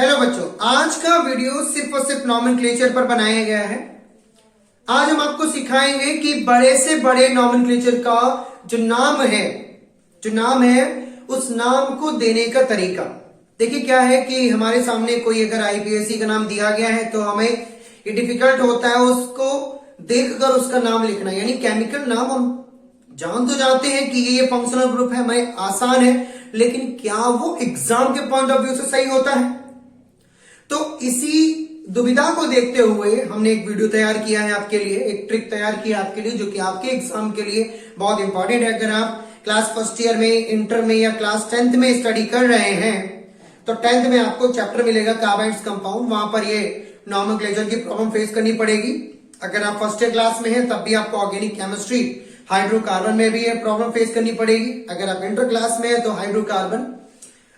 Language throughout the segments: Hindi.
हेलो बच्चों, आज का वीडियो सिर्फ और सिर्फ नॉमेनक्लेचर पर बनाया गया है। आज हम आपको सिखाएंगे कि बड़े से बड़े नॉमेनक्लेचर का जो नाम है उस नाम को देने का तरीका। देखिए क्या है कि हमारे सामने कोई अगर आईपीएससी का नाम दिया गया है तो हमें ये डिफिकल्ट होता है उसको देखकर उसका नाम लिखना, यानी केमिकल नाम हम जान तो जाते हैं कि ये फंक्शनल ग्रुप है, हमें आसान है, लेकिन क्या वो एग्जाम के पॉइंट ऑफ व्यू से सही होता है? तो इसी दुविधा को देखते हुए हमने एक वीडियो तैयार किया है आपके लिए, एक ट्रिक तैयार किया है आपके लिए, जो कि आपके एग्जाम के लिए बहुत इंपॉर्टेंट है। अगर आप क्लास फर्स्ट ईयर में, इंटर में या क्लास 10th में स्टडी कर रहे हैं तो 10th में आपको चैप्टर मिलेगा कार्बाइड्स कंपाउंड, वहां पर ये नॉमेनक्लेचर की प्रॉब्लम फेस करनी पड़ेगी। अगर आप फर्स्ट ईयर क्लास में हैं तब भी आपको ऑर्गेनिक केमिस्ट्री हाइड्रोकार्बन में भी ये प्रॉब्लम फेस करनी पड़ेगी। अगर आप इंटर क्लास में है तो हाइड्रोकार्बन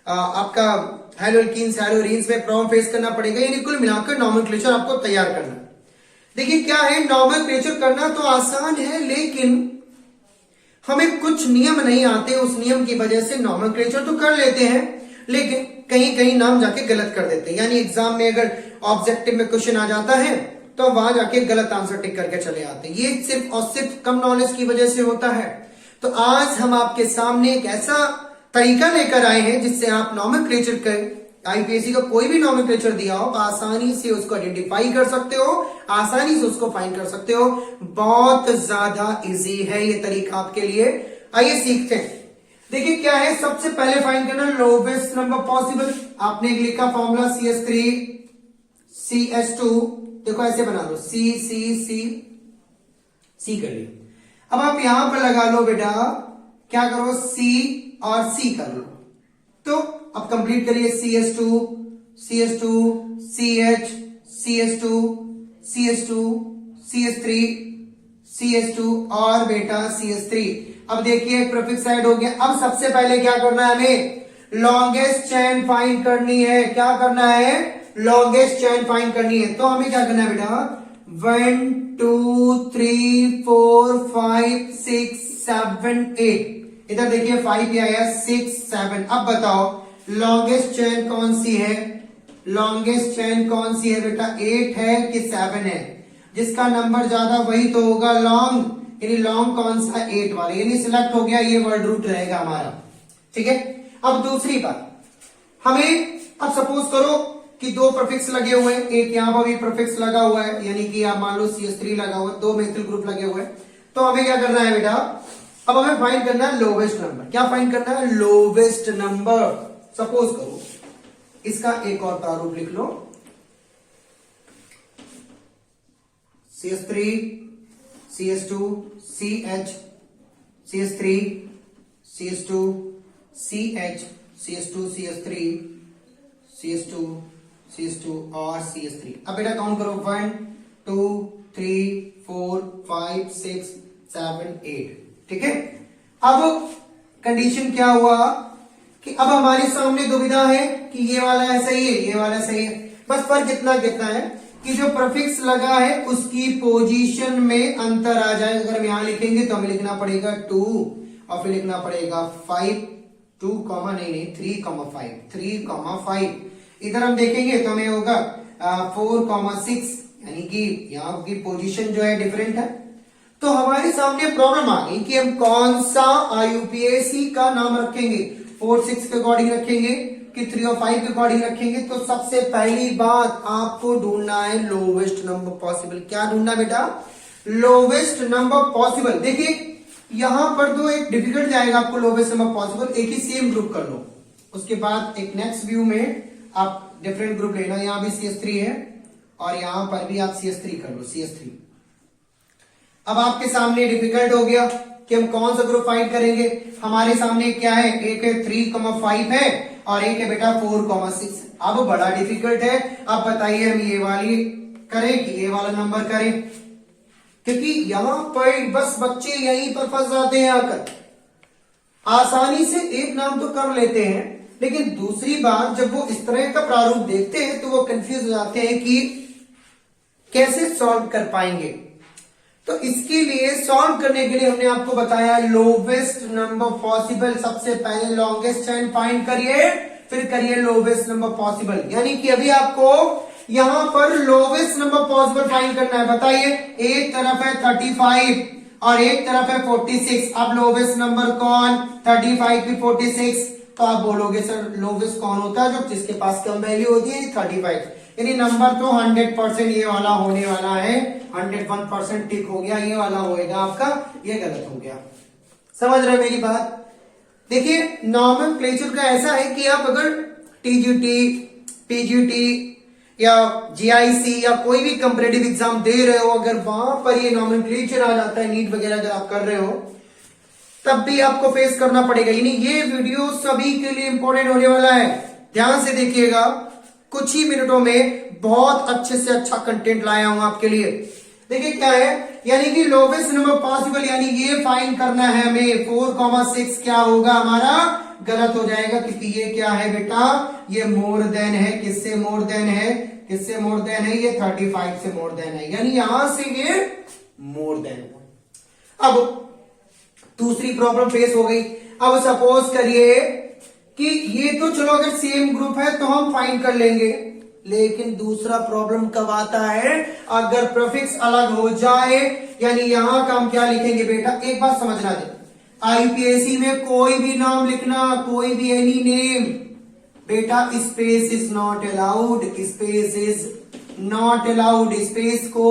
आपका हेलोल्कीन्स हेलोरीन्स में प्रॉब्लम फेस करना पड़ेगा। यानी कुल मिलाकर नॉमेनक्लेचर आपको तैयार करना। देखिए क्या है, नॉमेनक्लेचर करना तो आसान है, लेकिन हमें कुछ नियम नहीं आते। उस नियम की वजह से नॉमेनक्लेचर तो कर लेते हैं, लेकिन कहीं कहीं नाम जाके गलत कर देते हैं। यानी एग्जाम में अगर ऑब्जेक्टिव में क्वेश्चन आ जाता है तो वहां जाके गलत आंसर टिक करके चले आते हैं। ये सिर्फ और सिर्फ कम नॉलेज की वजह से होता है। तो आज हम आपके सामने एक ऐसा तरीका लेकर आए हैं जिससे आप नॉमेनक्लेचर कर आईपीएससी का कोई भी नॉमेनक्लेचर दिया हो आसानी से उसको आइडेंटिफाई कर सकते हो, आसानी से उसको फाइंड कर सकते हो। बहुत ज्यादा इजी है ये तरीका आपके लिए। आइए सीखते हैं। देखिए क्या है, सबसे पहले फाइंड करना लोवेस्ट नंबर पॉसिबल। आपने लिखा फॉर्मूला CH3 CH2, देखो ऐसे बना लो, C कर लिया। अब आप यहां पर लगा लो बेटा, क्या करो, C और C कर लो। तो अब कंप्लीट करिए, CH2 CH CH2 CH2 CH3 CH2 और बेटा CH3। अब देखिए प्रीफिक्स ऐड हो गया। अब सबसे पहले क्या करना है, हमें लॉन्गेस्ट चेन फाइंड करनी है। क्या करना है, लॉन्गेस्ट चेन फाइंड करनी है। तो हमें क्या करना है बेटा, 1 2 3 4 5 6 7 8। इधर देखिए 5 भी आया, 6 7। अब बताओ लॉन्गेस्ट चेन कौन सी है? लॉन्गेस्ट चेन कौन सी है बेटा, 8 है कि 7 है? जिसका नंबर ज्यादा वही तो होगा लॉन्ग। यानी लॉन्ग कौन सा, 8 वाला। यानी सिलेक्ट हो गया, ये वर्ड रूट रहेगा हमारा। ठीक है। अब दूसरी बात, हमें अब सपोज करो कि दो प्रीफिक्स लगे हुए हैं, एक यहां पर भी प्रीफिक्स लगा हुआ है, यानी कि आप मान लो CH3 लगा हुआ है, दो मेथिल ग्रुप लगे हुए हैं। तो हमें क्या करना है बेटा, अब हमें फाइंड करना है लोवेस्ट नंबर। क्या फाइंड करना है, लोवेस्ट नंबर। सपोज करो इसका एक और प्रारूप लिख लो, CH3 CH2 CH CH3 CH2 CH CH2 CH3 CH2 CH2 और CH3। अब बेटा काउंट करो, 1 2 3 4 5 6 7 8। ठीक है। अब कंडीशन क्या हुआ कि अब हमारे सामने दुविधा है कि ये वाला है सही है, ये वाला सही है। बस फर्क कितना है कि जो प्रीफिक्स लगा है उसकी पोजीशन में अंतर आ जाए। अगर हम यहां लिखेंगे तो हमें लिखना पड़ेगा 2 और फिर लिखना पड़ेगा 5 2 नहीं 3,5। इधर हम देखेंगे तो हमें होगा 4,6, यानी कि यहां की पोजीशन जो है डिफरेंट है। तो हमारे सामने प्रॉब्लम आ गई कि हम कौन सा आईयूपीएसी का नाम रखेंगे, 4 6 के अकॉर्डिंग रखेंगे कि 3 और 5 के अकॉर्डिंग रखेंगे। तो सबसे पहली बात आपको ढूंढना है लोवेस्ट नंबर पॉसिबल। क्या ढूंढना बेटा, लोवेस्ट नंबर पॉसिबल। देखिए यहां पर तो एक डिफिकल्ट जाएगा आपको लोवेस्ट नंबर पॉसिबल। एक ही सेम ग्रुप कर लो, उसके बाद एक नेक्स्ट व्यू में आप डिफरेंट ग्रुप लेना। यहां भी CH3 है और यहां पर भी आप CH3 कर लो, CH3। अब आपके सामने डिफिकल्ट हो गया कि हम कौन सा ग्रुप फाइंड करेंगे। हमारे सामने क्या है, एक है 3,5 है और एक है बेटा 4,6। अब बड़ा डिफिकल्ट है। अब बताइए हम ये वाली करें कि ये वाला नंबर करें, क्योंकि यहां पर बस बच्चे यहीं पर फंस जाते हैं आकर। आसानी से एक नाम तो कर लेते हैं, लेकिन दूसरी बात जब वो इस तरह का प्रारूप देखते हैं तो वो कंफ्यूज हो जाते हैं कि कैसे सॉल्व कर पाएंगे। तो इसके लिए सॉल्व करने के लिए हमने आपको बताया लोवेस्ट नंबर पॉसिबल। सबसे पहले लॉन्गेस्ट चेन फाइंड करिए, फिर करिए लोवेस्ट नंबर पॉसिबल, यानी कि अभी आपको यहां पर लोवेस्ट नंबर पॉसिबल फाइंड करना है। बताइए, एक तरफ है 35 और एक तरफ है 46। अब लोवेस्ट नंबर कौन, 35 की 46? तो आप बोलोगे सर लोवेस्ट कौन होता है, जो जिसके पास कम वैल्यू होती है, 35। यानी नंबर तो 100% ये वाला होने वाला है, 101% टिक हो गया, ये वाला होएगा आपका, ये गलत हो गया। समझ रहे मेरी बात? देखिए नॉमेनक्लेचर का ऐसा है कि आप अगर टीजीटी, पीजीटी या जीआईसी या कोई भी कंपैरेटिव एग्जाम दे रहे हो, अगर वहां पर ये नॉमेनक्लेचर आ जाता है, नीट वगैरह अगर आप कर रहे हो, तब भी आपको फेस करना पड़ेगा। यानी ये वीडियो सभी के लिए इंपॉर्टेंट होने वाला है, ध्यान से देखिएगा। कुछ ही मिनटों में बहुत अच्छे से अच्छा कंटेंट लाया हूं आपके लिए। देखिए क्या है, यानी कि लोवेस्ट नंबर पॉसिबल, यानी ये फाइंड करना है हमें। 4,6 क्या होगा हमारा, गलत हो जाएगा, क्योंकि ये क्या है बेटा, ये मोर देन है। किससे मोर देन है, किससे मोर देन है, ये 35 से मोर देन है, यानी यहां से ये मोर देन है। अब दूसरी प्रॉब्लम फेस हो गई। अब सपोज करिए कि ये तो चलो अगर सेम ग्रुप है तो हम फाइंड कर लेंगे, लेकिन दूसरा प्रॉब्लम कब आता है, अगर प्रीफिक्स अलग हो जाए। यानी यहां का हम क्या लिखेंगे बेटा, एक बात समझना दे, आईपीएससी में कोई भी नाम लिखना, कोई भी एनी नेम, बेटा space is not allowed, space is not allowed, space को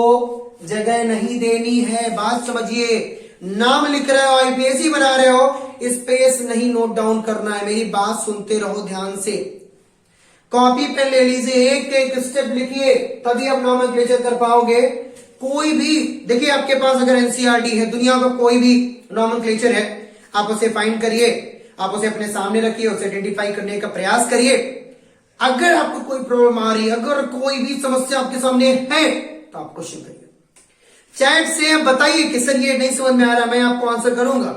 जगह नहीं देनी है। बात समझिए, नाम लिख रहे हो, आईपीएससी बना रहे हो, स्पेस नहीं नोट डाउन करना है। मेरी बात सुनते रहो ध्यान से, कॉपी पेन ले लीजिए, एक एक स्टेप लिखिए, तभी आप नॉमेनक्लेचर कर पाओगे। कोई भी देखिए, आपके पास अगर एनसीईआरटी है, दुनिया का कोई भी नॉमेनक्लेचर है, आप उसे फाइंड करिए, आप उसे अपने सामने रखिए, उसे आइडेंटिफाई करने का प्रयास करिए। अगर आपको कोई प्रॉब्लम आ रही है, अगर कोई भी समस्या आपके सामने है, तो आप क्वेश्चन करिए, चैट से बताइए कि सर ये नहीं समझ में आ रहा, मैं आपको आंसर करूंगा।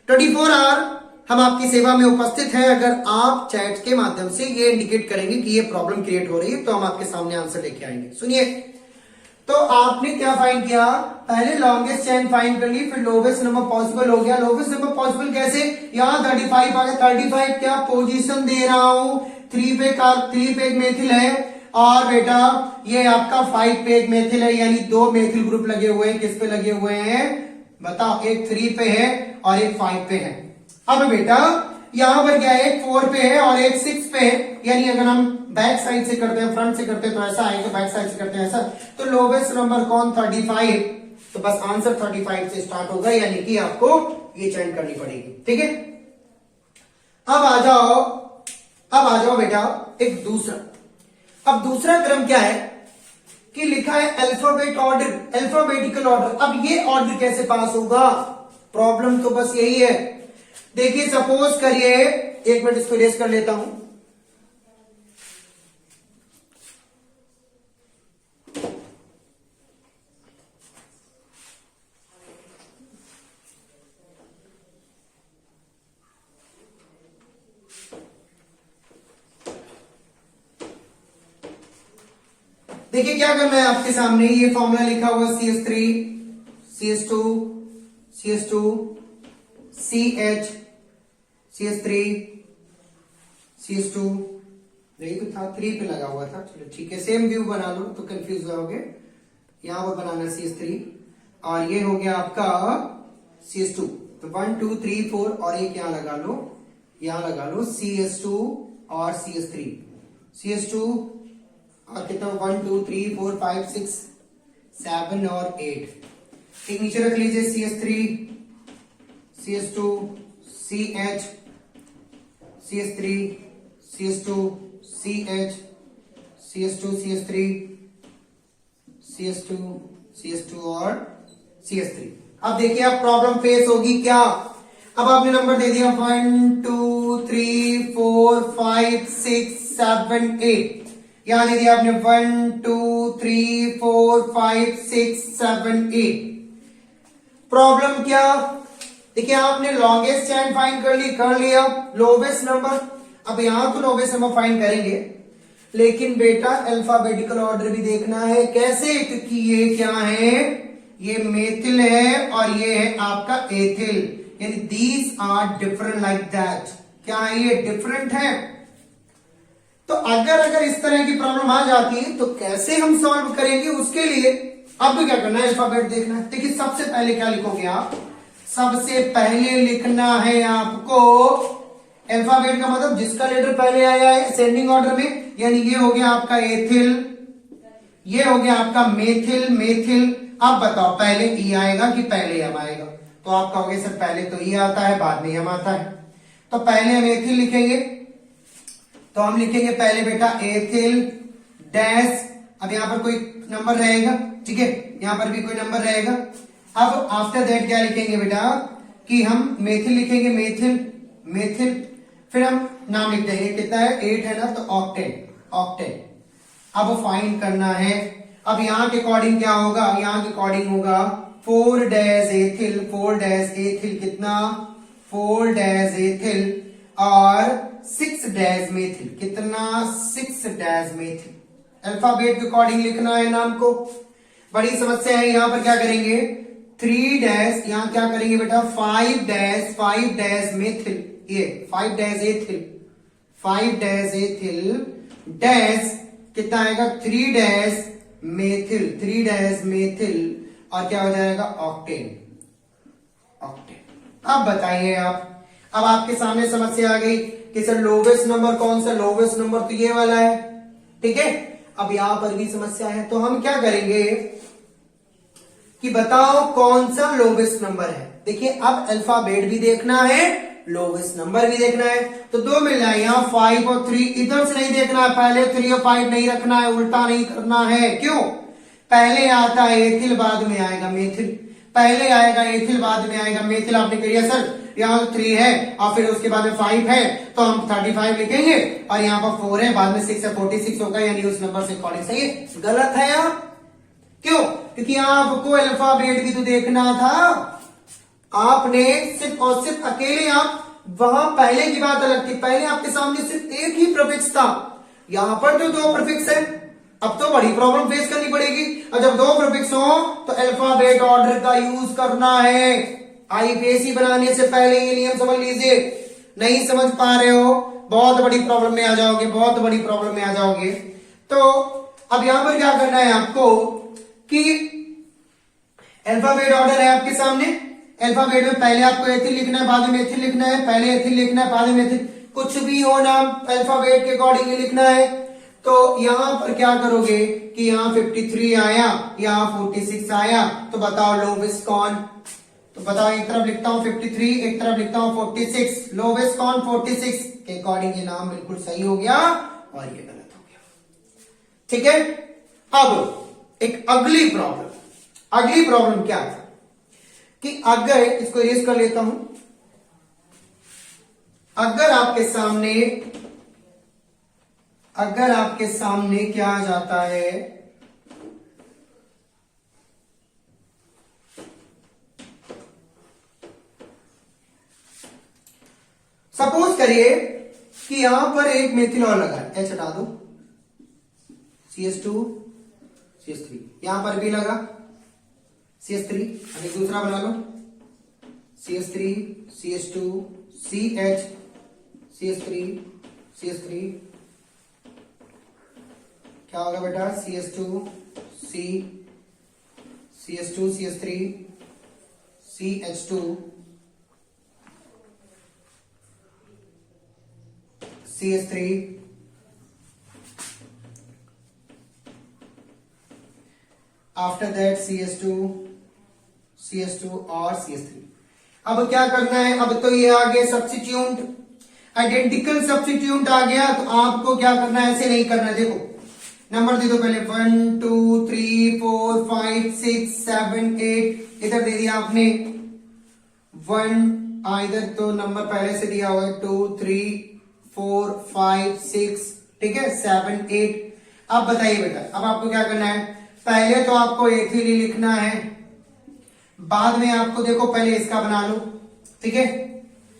24 आवर हम आपकी सेवा में उपस्थित हैं। अगर आप चैट के माध्यम से ये इंडिकेट करेंगे कि ये प्रॉब्लम क्रिएट हो रही है, तो हम आपके सामने आंसर लेके आएंगे। सुनिए, तो आपने क्या फाइंड किया, पहले लॉन्गेस्ट चेन फाइंड कर ली, फिर लोवेस्ट नंबर पॉसिबल हो गया। लोवेस्ट नंबर पॉसिबल कैसे, यहां 35 आ गया, 35 क्या पोजीशन दे रहा हूं, 3 पे एक मेथिल है, और बेटा ये आपका 5 पे एक मेथिल है, यानी 2 मेथिल ग्रुप लगे हुए हैं। किस पे लगे हुए हैं बताओ, एक 3 पे है और एक 5 पे है। अब बेटा यहां पर क्या है, एक 4 पे है और एक 6 पे है, यानी अगर हम बैक साइड से करते हैं, फ्रंट से करते हैं तो ऐसा आएगा, बैक साइड से करते हैं ऐसा, तो लोवेस्ट नंबर कौन, 35। तो बस आंसर 35 से स्टार्ट होगा, यानी कि आपको ये चेंज करनी पड़ेगी। ठीक है, अब आ जाओ बेटा एक दूसरा। अब दूसरा क्रम क्या है कि लिखा है अल्फाबेट ऑर्डर, अल्फाबेटिकल ऑर्डर। अब ये ऑर्डर कैसे पास होगा, प्रॉब्लम तो बस यही है। देखिए सपोज करिए, एक मिनट इसको इरेज कर लेता हूं। देखिए क्या करना है आपके सामने, ये फॉर्मूला लिखा हुआ CH3, CH2, CH2, CH, CH3, CH2, यही तो था, 3 पे लगा हुआ था। चलो ठीक है, सेम व्यू बना लो तो कंफ्यूज होगे। यहां पर बनाना CH3 और ये हो गया आपका CH2। तो 1 2 3 4 और एक यहां लगा लो, यहां लगा लो CH2 और CH3, CH2 और कितना 1 2 3 4 5 6 7 और 8। एक नीचे रख लीजिए CH3, CH2, CH, CH3, CH2, CH, CH2, CH3, CH2, CH2 और CH3। अब देखिए अब प्रॉब्लम फेस होगी क्या, अब आपने नंबर दे दिया 1 2 3 4 5 6 7 8, यहां दे दिया आपने 1 2 3 4 5 6 7 8। प्रॉब्लम क्या, देखिए आपने लॉन्गेस्ट चेन फाइंड कर लिया, लोवेस्ट नंबर। अब यहां तो लोवेस्ट नंबर फाइंड करेंगे, लेकिन बेटा अल्फाबेटिकल ऑर्डर भी देखना है। कैसे, क्योंकि ये क्या है, ये मेथिल है और ये है आपका एथिल, यानी these are different like that. क्या है, ये डिफरेंट है। तो अगर इस तरह की प्रॉब्लम आ जाती है तो कैसे हम सॉल्व करेंगे, उसके लिए अब क्या करना है, अल्फाबेट देखना है। देखिए सबसे पहले क्या लिखोगे आप, सबसे पहले लिखना है आपको अल्फाबेट का मतलब जिसका लेटर पहले आया है असेंडिंग ऑर्डर में, यानी ये हो गया आपका एथिल, ये हो गया आपका मेथिल, मेथिल। अब बताओ पहले ई आएगा कि पहले एम आएगा, तो आप कहोगे सर पहले तो ई आता है बाद में एम आता है, तो पहले हम एथिल लिखेंगे, तो हम लिखेंगे पहले बेटा एथिल डैश, अब यहां पर कोई नंबर रहेगा, ठीक है, यहां पर भी कोई नंबर रहेगा। अब आफ्टर दैट क्या लिखेंगे बेटा कि हम मेथिल लिखेंगे, मेथिल, मेथिल, फिर हम नाम लिख देंगे, कितना है 8 है ना, तो ऑक्टेन, ऑक्टेन। अब फाइंड करना है, अब यहां के अकॉर्डिंग क्या होगा, यहां के अकॉर्डिंग होगा 4 डैश एथिल, 4 डैश एथिल कितना 4 डैश एथिल और 6 डैश मेथिल, कितना 6 डैश मेथिल। अल्फाबेट के अकॉर्डिंग लिखना है नाम को। बड़ी समस्या है, यहां पर क्या करेंगे 3 डैश, यहां क्या करेंगे बेटा 5 डैश मेथिल, ये 5 dash ethyl, 5 dash ethyl dash कितना आएगा 3 डैश मेथिल, 3 डैश मेथिल और क्या हो जाएगा ऑक्टेन, ऑक्टेन। अब बताइए आप, अब आपके सामने समस्या आ गई कि सर लोवेस्ट नंबर कौन सा, लोवेस्ट नंबर तो ये वाला है, ठीक है। अब यहां पर भी समस्या है, तो हम क्या करेंगे कि बताओ कौन सा लोवेस्ट नंबर है। देखिए अब अल्फाबेट भी देखना है, लोवेस्ट नंबर भी देखना है, तो दो मिल जाए, यहाँ 5 और 3 इधर से नहीं देखना है, पहले 3 और 5 नहीं रखना है, उल्टा नहीं करना है। क्यों, पहले आता है एथिल बाद में आएगा मेथिल, पहले आएगा एथिल बाद में आएगा मेथिल। आपने कह दिया सर यहाँ 3 है और फिर उसके बाद में 5 है, तो हम 35 लिखेंगे और यहाँ पर 4 है, बाद में 6 है, 46 होगा, यानी उस नंबर से अकॉर्डिंग सही है। गलत है यहाँ, क्यों, क्योंकि आपको अल्फाबेट भी तो देखना था, आपने सिर्फ और सिर्फ अकेले आप, वहां पहले की बात अलग थी, पहले आपके सामने सिर्फ एक ही प्रीफिक्स था, यहां पर जो 2 प्रीफिक्स है, अब तो बड़ी प्रॉब्लम फेस करनी पड़ेगी। और जब 2 प्रीफिक्स हो तो अल्फाबेट ऑर्डर का यूज करना है। आईपीएससी बनाने से पहले ये नियम समझ लीजिए, नहीं समझ पा रहे हो बहुत बड़ी प्रॉब्लम में आ जाओगे, बहुत बड़ी प्रॉब्लम में आ जाओगे। तो अब यहां पर क्या करना है आपको कि अल्फाबेट ऑर्डर है आपके सामने, अल्फाबेट में पहले आपको एथिल लिखना है, बाद में मेथिल लिखना है, पहले एथिल लिखना है, बाद में मेथिल, कुछ भी हो नाम अल्फाबेट के अकॉर्डिंग लिखना है। तो यहां पर क्या करोगे कि यहां 53 आया, यहां 46 आया, तो बताओ लोवेस्ट कौन, तो बताओ एक तरफ लिखता हूं 53, एक तरफ लिखता हूं 46, लोवेस्ट कौन 46 के अकॉर्डिंग ये नाम बिल्कुल सही हो गया और ये गलत हो गया, ठीक है। अब एक अगली प्रॉब्लम क्या था कि अगर इसको इरेज कर लेता हूं, अगर आपके सामने क्या आ जाता है, सपोज करिए कि यहां पर एक मेथिल और लगा है, एच हटा दो, CH2 CH3, यहां पर भी लगा CH3, अभी दूसरा बना लो CH3 CH2 CH CH3 CH3, क्या होगा बेटा CH2 C CH2 CH3 CH2 CH3 after that CH2 और CH3। अब क्या करना है, अब तो ये आ गया सब्स्टिट्यूट, आइडेंटिकल सब्स्टिट्यूट आ गया, तो आपको क्या करना है, ऐसे नहीं करना है। देखो नंबर दे दो पहले 1 2 3 4 5 6 7 8, इधर दे दिया आपने 1, इधर तो नंबर पहले से दिया हुआ है 2 3 4 5 6, ठीक है 7 8। अब बताइए बेटा, अब आपको क्या करना है, पहले तो आपको एथिल ही लिखना है, बाद में आपको देखो पहले इसका बना लो, ठीक है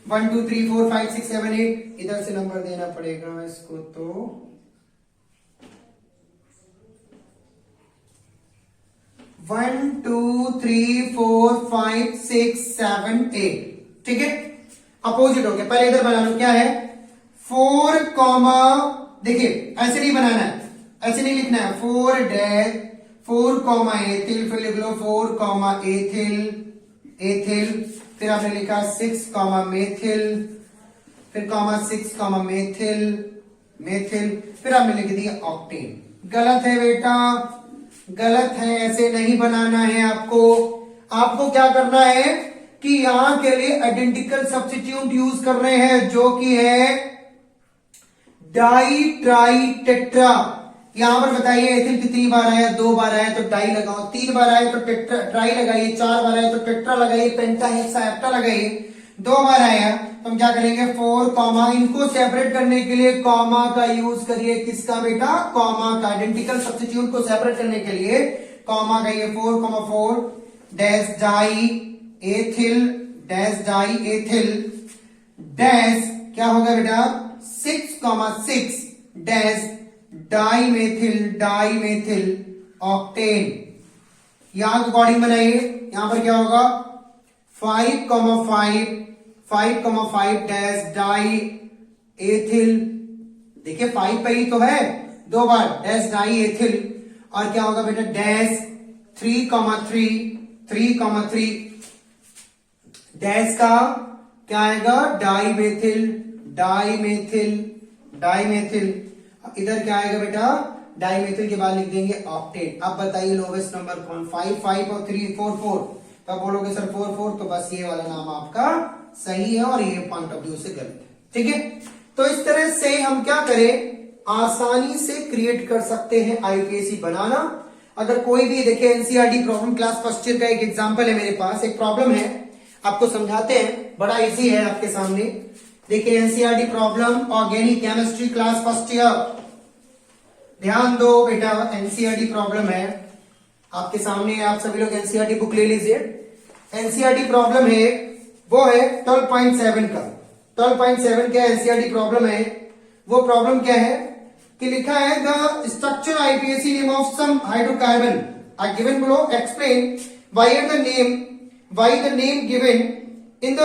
1 2 3 4 5 6 7 8, इधर से नंबर देना पड़ेगा इसको, तो 1 2 3 4 5 6 7 8, ठीक है। अपोजिट हो गया, पहले इधर बना लो, क्या है 4, देखिए ऐसे नहीं बनाना है, ऐसे नहीं लिखना है, 4 डैश 4 कॉमा एथिल, फिर लिख लो 4 कॉमा एथिल, फिर आपने लिखा 6 कॉमा मेथिल, फिर कॉमा 6 कॉमा मेथिल, फिर आपने लिख दिया ऑक्टेन। गलत है बेटा, गलत है, ऐसे नहीं बनाना है आपको। आपको क्या करना है कि यहां के लिए आइडेंटिकल सब्स्टिट्यूट यूज कर रहे हैं, जो कि है डाई ट्राई टेट्रा। यहां पर बताइए एथिल कितनी बार आया, 2 बार आया तो डाई लगाओ, 3 बार आया तो टेट्रा ट्राई लगाइए, 4 बार आया तो टेट्रा लगाइए, पेंटा हेक्सा लगाइए, 2 बार आया तो हम क्या करेंगे 4 कॉमा, इनको सेपरेट करने के लिए कॉमा का यूज करिए। किसका बेटा, कॉमा का। आइडेंटिकल सब्स्टिट्यूट को सेपरेट करने के लिए कॉमा का, ये 4 comma 4 dash di ethyl, dash di ethyl, dash क्या होगा बेटा 6 comma 6 dash di methyl octane. यहां के अकॉर्डिंग बनाइए, यहां पर क्या होगा 5 कॉमा 5 डैश डाई एथिल, देखिए 5 पे ही तो है, 2 बार डैश डाई एथिल, और क्या होगा बेटा डैश 3 कॉमा 3 डैश का क्या आएगा डाई मेथिल, इधर क्या आएगा बेटा डाई मेथिल के बाद लिख देंगे ऑक्टेन। अब बताइए लोवेस्ट नंबर कौन, 5 और 3 4, तो आप बोलोगे सर 4 तो बस ये वाला नाम आपका सही है और ये पॉइंट ऑफ व्यू से गलत है। ठीक है, तो इस तरह से हम क्या करें, आसानी से क्रिएट कर सकते हैं आईपीएसी बनाना। अगर कोई भी देखिए NCERT problem class first year का एक एग्जांपल है मेरे पास, एक प्रॉब्लम है, आपको समझाते हैं, बड़ा इजी है आपके सामने। देखिए NCERT problem organic chemistry class first year, ध्यान दो बेटा, एनसीईआरटी प्रॉब्लम है आपके सामने, आप सभी लोग एनसीईआरटी बुक ले लीजिए। एनसीईआरटी प्रॉब्लम है वो है 12.7 का, 12.7 क्या एनसीईआरटी प्रॉब्लम है, वो प्रॉब्लम क्या है कि लिखा है the structure IUPAC name of some hydrocarbon are given below, explain why the name given in the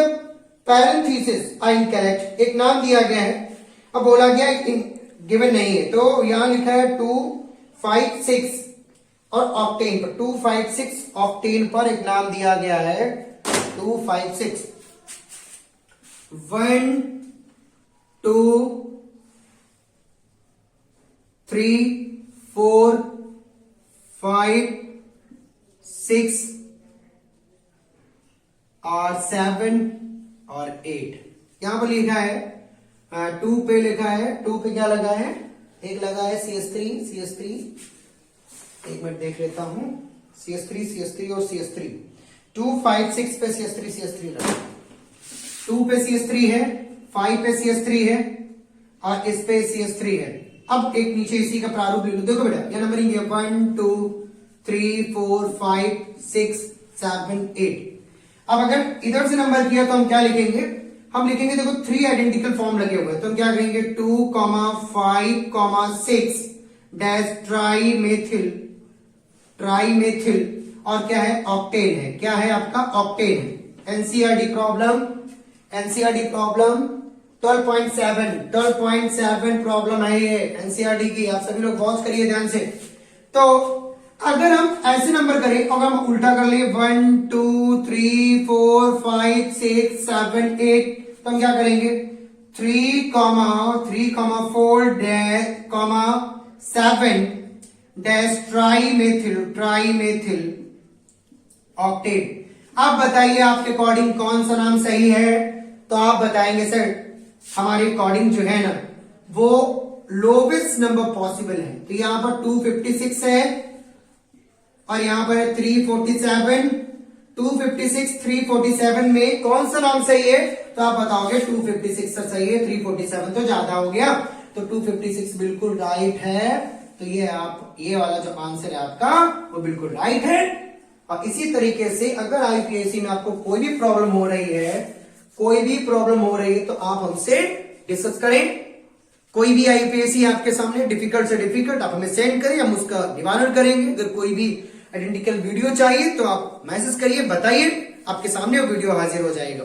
parenthesis are incorrect. एक नाम दिया गया है, अब बोला गया गिवन नहीं है, तो यहां लिखा है 256 और ऑक्टेन पर, 256 ऑक्टेन पर एक नाम दिया गया है 256, 1 2 3 4 5 6 और 7 और 8। यहां पर लिखा है 2 पे लिखा है, 2 पे क्या लगा है, एक लगा है CS3, एक मिनट देख लेता हूं, CS3 और CS3, 256 पे CS3 लगा, 2 पे CS3 है, 5 पे CS3 है और इस पे CS3 है। अब एक नीचे इसी का प्रारूप ले लो, देखो बेटा यह नंबरिंग है 1 2 3 4 5 6 7 8। अब अगर इधर से नंबर किया तो हम क्या लिखेंगे, हम लिखेंगे देखो 3 आइडेंटिकल फॉर्म लगे हुए हैं, तो हम क्या करेंगे 2 5 6 डैश ट्राई मेथिल और क्या है ऑक्टेन है, क्या है आपका ऑक्टेन है। एनसीईआरटी प्रॉब्लम 12.7 प्रॉब्लम है ये एनसीईआरटी की, आप सभी लोग वॉच करिए ध्यान से। तो अगर हम ऐसे नंबर करें, अगर हम उल्टा कर लिए 1 2 3 4 5 6 7 8, तो हम क्या करेंगे 3 4 dash 7 dash try methyl octane. आप बताइए आपके अकॉर्डिंग कौन सा नाम सही है, तो आप बताएंगे सर हमारे अकॉर्डिंग जो है ना वो लोवेस्ट नंबर पॉसिबल है, तो यहां पर 256 है और यहां पर है 347, 256 347 में कौन सा नाम सही है, तो आप बताओगे 256 सर सही है, 347 तो ज्यादा हो गया, तो 256 बिल्कुल राइट है। तो ये वाला जो आंसर है आपका वो बिल्कुल राइट है। और इसी तरीके से अगर आईपीएससी में आपको कोई भी प्रॉब्लम हो रही है तो आप हमसे डिस्कस करें। कोई भी आईपीएससी आपके सामने डिफिकल्ट से डिफिकल्ट आप हमें सेंड करें, हम उसका निवारण करेंगे। अगर कोई भी आइडेंटिकल वीडियो चाहिए तो आप मैसेज करिए, बताइए, आपके सामने वो वीडियो हाजिर हो जाएगा।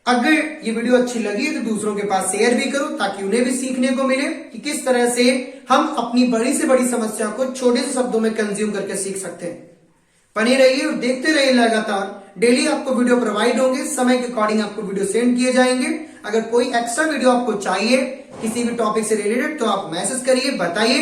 अगर ये वीडियो अच्छी लगी तो दूसरों के पास शेयर भी करो ताकि उन्हें भी सीखने को मिले कि किस तरह से हम अपनी बड़ी से बड़ी समस्या को छोटे से शब्दों में कंज्यूम करके सीख सकते हैं। बने रहिए और देखते रहिए लगातार। डेली आपको वीडियो प्रोवाइड होंगे, समय के अकॉर्डिंग आपको वीडियो सेंड किए जाएंगे। अगर कोई एक्स्ट्रा वीडियो आपको चाहिए किसी भी टॉपिक से रिलेटेड तो आप मैसेज करिए, बताइए।